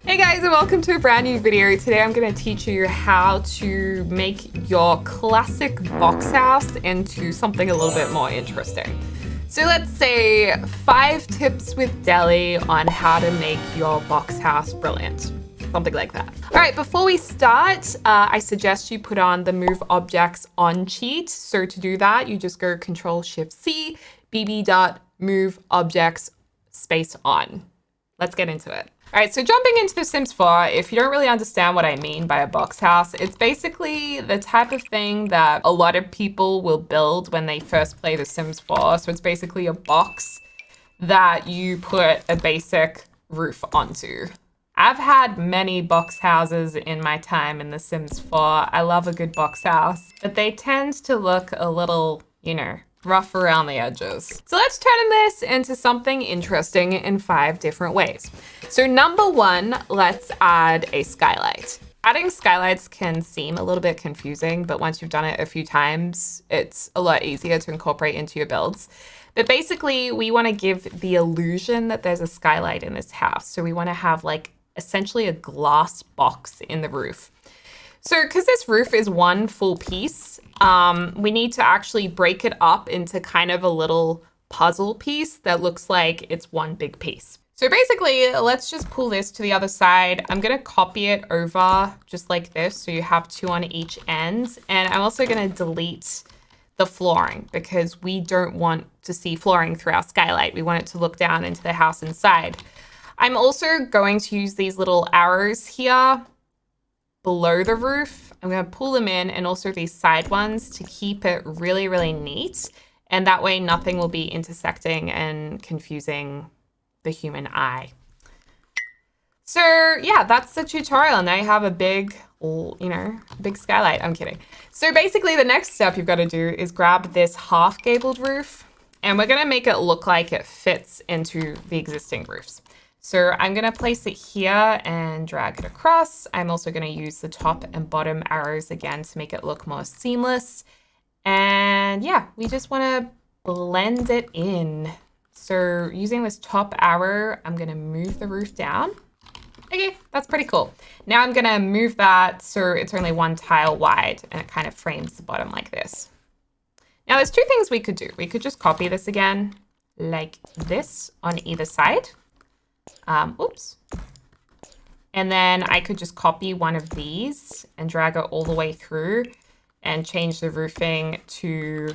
Hey guys, and welcome to a brand new video. Today I'm going to teach you how to make your classic box house into something a little bit more interesting. So let's say 5 tips with Deli on how to make your box house brilliant. Something like that. All right, before we start, I suggest you put on the Move Objects On cheat. So to do that, you just go Control-Shift-C, bb.move objects space on. Let's get into it. All right, so jumping into The Sims 4, if you don't really understand what I mean by a box house, it's basically the type of thing that a lot of people will build when they first play The Sims 4. So it's basically a box that you put a basic roof onto. I've had many box houses in my time in The Sims 4. I love a good box house, but they tend to look a little, rough around the edges. So let's turn this into something interesting in 5 different ways. So number 1, let's add a skylight. Adding skylights can seem a little bit confusing, but once you've done it a few times, it's a lot easier to incorporate into your builds. But basically, we want to give the illusion that there's a skylight in this house. So we want to have essentially a glass box in the roof. So because this roof is one full piece, we need to actually break it up into kind of a little puzzle piece that looks like it's one big piece. So basically, let's just pull this to the other side. I'm going to copy it over just like this, so you have 2 on each end. And I'm also going to delete the flooring because we don't want to see flooring through our skylight. We want it to look down into the house inside. I'm also going to use these little arrows here below the roof. I'm going to pull them in, and also these side ones to keep it really, really neat. And that way nothing will be intersecting and confusing the human eye. So yeah, that's the tutorial. Now you have a big, big skylight. I'm kidding. So basically the next step you've got to do is grab this half gabled roof, and we're going to make it look like it fits into the existing roofs. So I'm going to place it here and drag it across. I'm also going to use the top and bottom arrows again to make it look more seamless. And yeah, we just want to blend it in. So using this top arrow, I'm going to move the roof down. Okay, that's pretty cool. Now I'm going to move that so it's only 1 tile wide, and it kind of frames the bottom like this. Now there's 2 things we could do. We could just copy this again like this on either side. Oops. And then I could just copy one of these and drag it all the way through and change the roofing to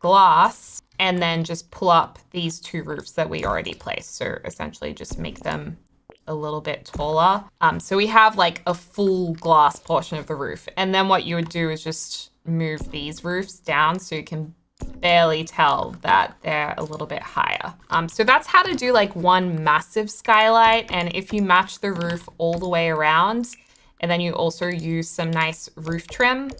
glass, and then just pull up these 2 roofs that we already placed. So essentially just make them a little bit taller. So we have a full glass portion of the roof. And then what you would do is just move these roofs down so you can barely tell that they're a little bit higher. So that's how to do one massive skylight. And if you match the roof all the way around, and then you also use some nice roof trim,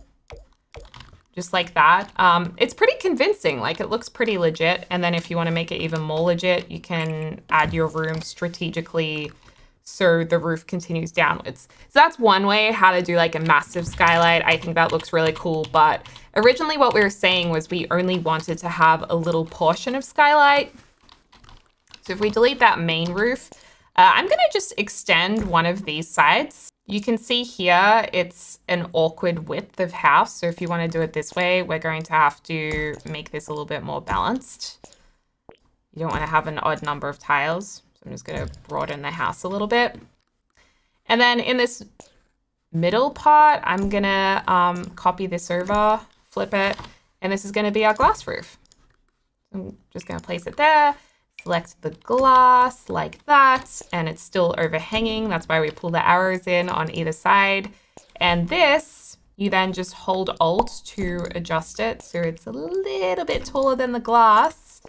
just like that, it's pretty convincing. It looks pretty legit. And then if you want to make it even more legit, you can add your room strategically so the roof continues downwards. So that's one way how to do a massive skylight. I think that looks really cool. But originally what we were saying was we only wanted to have a little portion of skylight. So if we delete that main roof, I'm going to just extend one of these sides. You can see here it's an awkward width of house. So if you want to do it this way, we're going to have to make this a little bit more balanced. You don't want to have an odd number of tiles. So I'm just going to broaden the house a little bit. And then in this middle part, I'm going to copy this over, flip it, and this is going to be our glass roof. I'm just going to place it there, select the glass like that, and it's still overhanging. That's why we pull the arrows in on either side. And this, you then just hold Alt to adjust it so it's a little bit taller than the glass,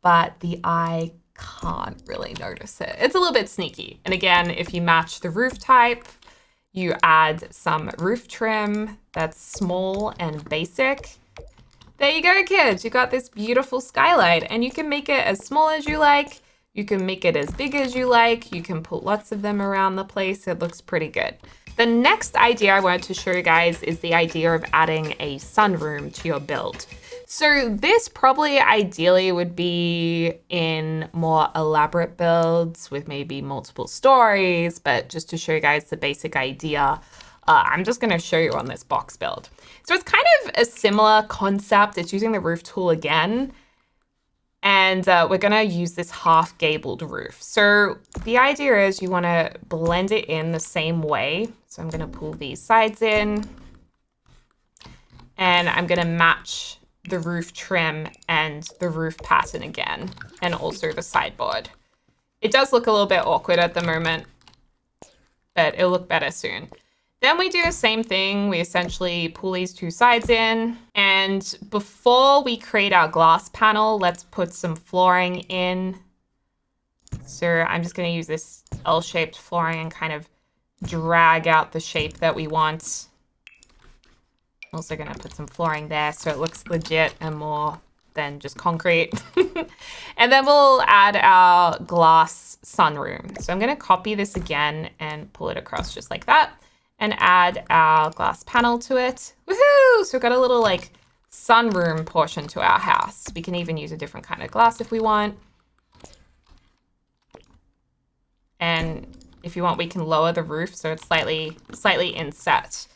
but the eye can't really notice it. It's a little bit sneaky. And again, if you match the roof type, you add some roof trim that's small and basic. There you go, kids. You got this beautiful skylight, and you can make it as small as you like. You can make it as big as you like. You can put lots of them around the place. It looks pretty good. The next idea I wanted to show you guys is the idea of adding a sunroom to your build. So this probably ideally would be in more elaborate builds with maybe multiple stories, but just to show you guys the basic idea, I'm just gonna show you on this box build. So it's kind of a similar concept. It's using the roof tool again, and we're gonna use this half gabled roof. So the idea is you wanna blend it in the same way. So I'm gonna pull these sides in, and I'm gonna match the roof trim and the roof pattern again, and also the sideboard. It does look a little bit awkward at the moment, but it'll look better soon. Then we do the same thing. We essentially pull these two sides in, and before we create our glass panel, let's put some flooring in. So I'm just gonna use this L-shaped flooring and kind of drag out the shape that we want. Also gonna put some flooring there so it looks legit and more than just concrete. And then we'll add our glass sunroom. So I'm gonna copy this again and pull it across just like that and add our glass panel to it. Woohoo! So we've got a little like sunroom portion to our house. We can even use a different kind of glass if we want. And if you want, we can lower the roof so it's slightly inset.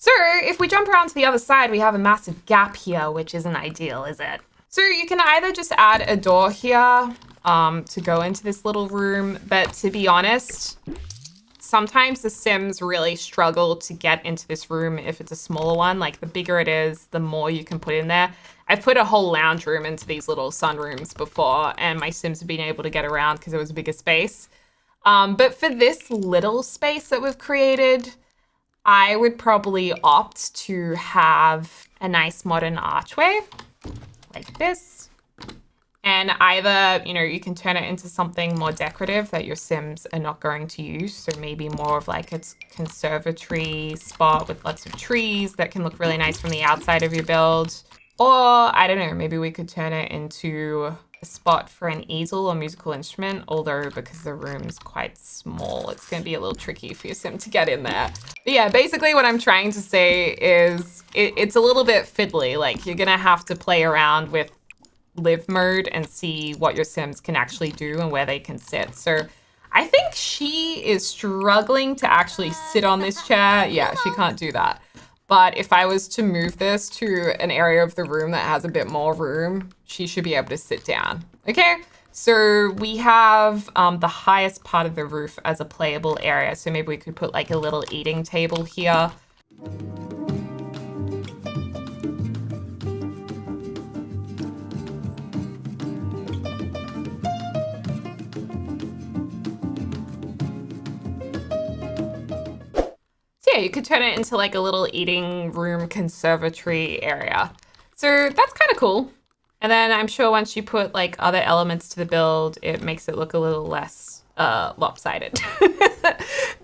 So if we jump around to the other side, we have a massive gap here, which isn't ideal, is it? So you can either just add a door here to go into this little room, but to be honest, sometimes the Sims really struggle to get into this room if it's a smaller one. Like the bigger it is, the more you can put in there. I've put a whole lounge room into these little sunrooms before, and my Sims have been able to get around because it was a bigger space. But for this little space that we've created, I would probably opt to have a nice modern archway like this. And either, you know, you can turn it into something more decorative that your Sims are not going to use. So maybe more of like a conservatory spot with lots of trees that can look really nice from the outside of your build. Or, I don't know, maybe we could turn it into a spot for an easel or musical instrument, although because the room's quite small, it's gonna be a little tricky for your Sim to get in there. But yeah, basically what I'm trying to say is it's a little bit fiddly. Like you're gonna have to play around with live mode and see what your Sims can actually do and where they can sit. So I think she is struggling to actually sit on this chair. Yeah, she can't do that. But if I was to move this to an area of the room that has a bit more room, she should be able to sit down. Okay, so we have the highest part of the roof as a playable area. So maybe we could put like a little eating table here. Yeah, you could turn it into like a little eating room conservatory area. So that's kind of cool. And then I'm sure once you put like other elements to the build, it makes it look a little less lopsided. But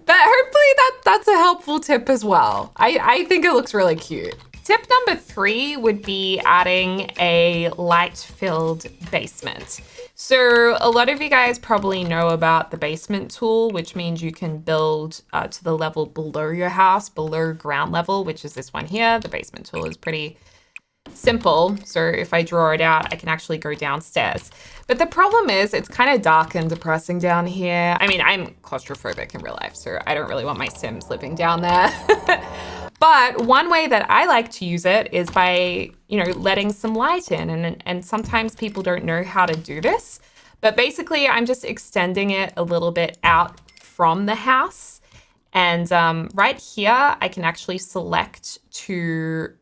hopefully that's a helpful tip as well. I think it looks really cute. Tip number 3 would be adding a light-filled basement. So a lot of you guys probably know about the basement tool, which means you can build to the level below your house, below ground level, which is this one here. The basement tool is pretty simple. So if I draw it out, I can actually go downstairs. But the problem is it's kind of dark and depressing down here. I mean, I'm claustrophobic in real life, so I don't really want my Sims living down there. But one way that I like to use it is by, you know, letting some light in. And sometimes people don't know how to do this. But basically, I'm just extending it a little bit out from the house. And right here, I can actually select to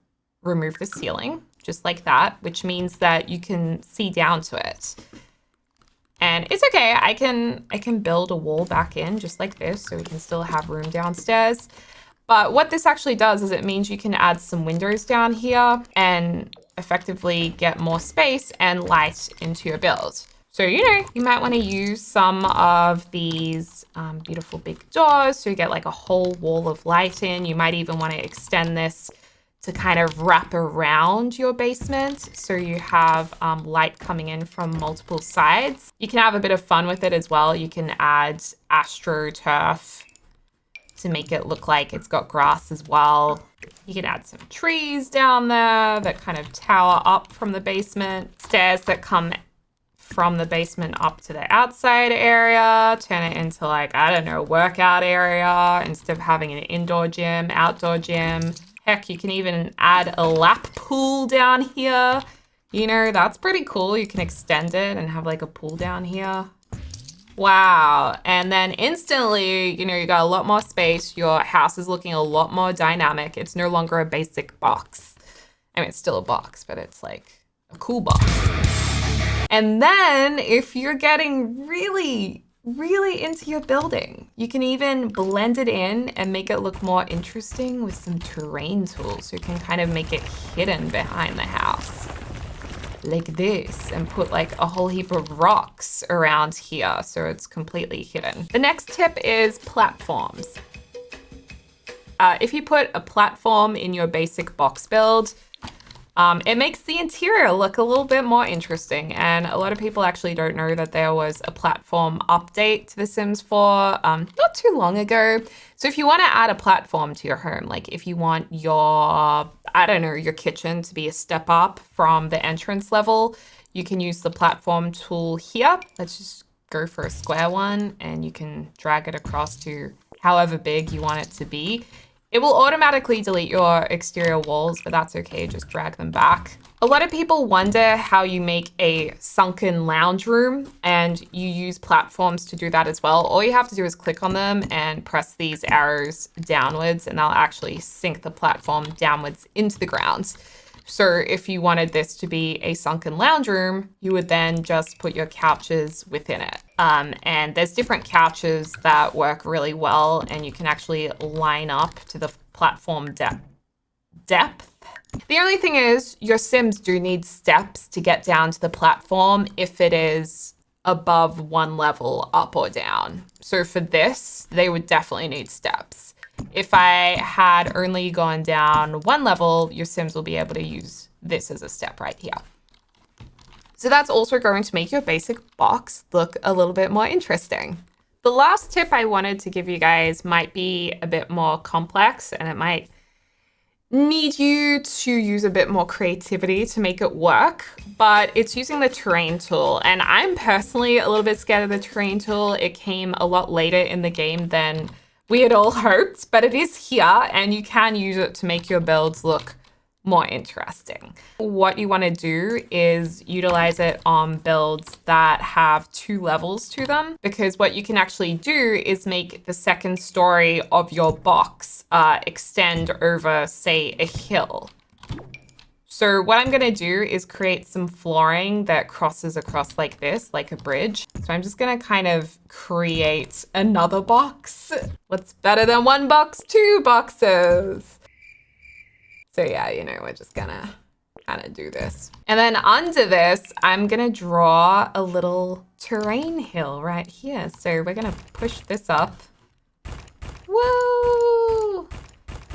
remove the ceiling, just like that, which means that you can see down to it. And it's okay, I can build a wall back in just like this, so we can still have room downstairs. But what this actually does is it means you can add some windows down here and effectively get more space and light into your build. So, you know, you might want to use some of these beautiful big doors so you get like a whole wall of light in. You might even want to extend this to kind of wrap around your basement so you have light coming in from multiple sides. You can have a bit of fun with it as well. You can add astroturf to make it look like it's got grass as well. You can add some trees down there that kind of tower up from the basement. Stairs that come from the basement up to the outside area. Turn it into like, I don't know, workout area instead of having an indoor gym, outdoor gym. Heck, you can even add a lap pool down here. You know, that's pretty cool. You can extend it and have like a pool down here. Wow. And then instantly, you know, you got a lot more space. Your house is looking a lot more dynamic. It's no longer a basic box. I mean, it's still a box, but it's like a cool box. And then if you're getting really, really into your building, you can even blend it in and make it look more interesting with some terrain tools. So you can kind of make it hidden behind the house. Like this, and put like a whole heap of rocks around here so it's completely hidden. The next tip is platforms. If you put a platform in your basic box build, it makes the interior look a little bit more interesting. And a lot of people actually don't know that there was a platform update to The Sims 4 not too long ago. So if you want to add a platform to your home, like if you want your, I don't know, your kitchen to be a step up from the entrance level, you can use the platform tool here. Let's just go for a square one and you can drag it across to however big you want it to be. It will automatically delete your exterior walls, but that's okay, just drag them back. A lot of people wonder how you make a sunken lounge room, and you use platforms to do that as well. All you have to do is click on them and press these arrows downwards, and they'll actually sink the platform downwards into the ground. So if you wanted this to be a sunken lounge room, you would then just put your couches within it. And there's different couches that work really well, and you can actually line up to the platform depth. The only thing is your Sims do need steps to get down to the platform if it is above one level up or down. So for this, they would definitely need steps. If I had only gone down one level, your Sims will be able to use this as a step right here. So that's also going to make your basic box look a little bit more interesting. The last tip I wanted to give you guys might be a bit more complex, and it might need you to use a bit more creativity to make it work, but it's using the terrain tool. And I'm personally a little bit scared of the terrain tool. It came a lot later in the game than we had all hoped, but it is here and you can use it to make your builds look more interesting. What you want to do is utilize it on builds that have 2 levels to them, because what you can actually do is make the second story of your box extend over, say, a hill. So what I'm gonna do is create some flooring that crosses across like this, like a bridge. So I'm just gonna kind of create another box. What's better than 1 box? 2 boxes. So yeah, you know, we're just gonna kind of do this. And then under this, I'm gonna draw a little terrain hill right here. So we're gonna push this up. Woo!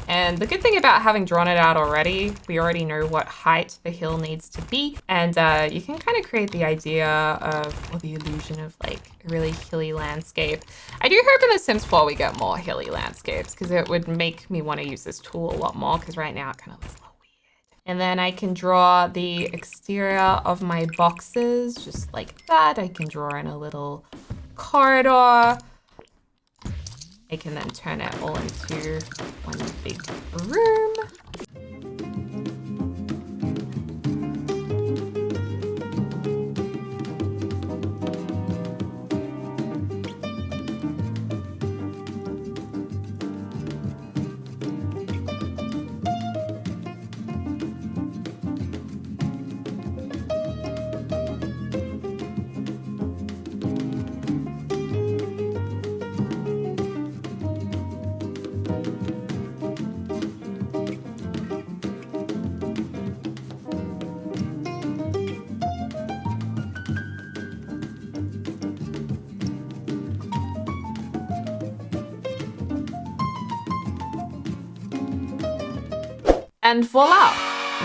And the good thing about having drawn it out already, we already know what height the hill needs to be. And you can kind of create the idea of, or the illusion of like a really hilly landscape. I do hope in The Sims 4 we get more hilly landscapes, because it would make me want to use this tool a lot more, because right now it kind of looks a little weird. And then I can draw the exterior of my boxes just like that. I can draw in a little corridor. I can then turn it all into one big room. And voila,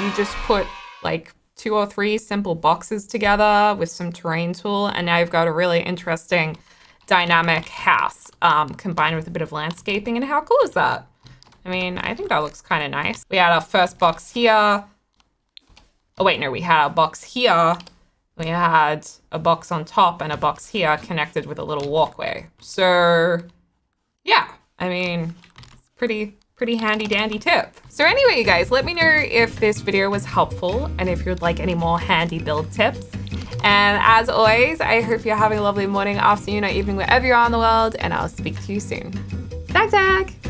you just put like 2 or 3 simple boxes together with some terrain tool, and now you've got a really interesting dynamic house. combined with a bit of landscaping. And how cool is that? I mean, I think that looks kind of nice. We had our first box here. Oh wait, no, we had our box here. We had a box on top and a box here connected with a little walkway. So yeah, I mean, pretty handy dandy tip. So anyway, you guys, let me know if this video was helpful and if you'd like any more handy build tips. And as always, I hope you're having a lovely morning, afternoon, or evening, wherever you are in the world, and I'll speak to you soon. Dag dag!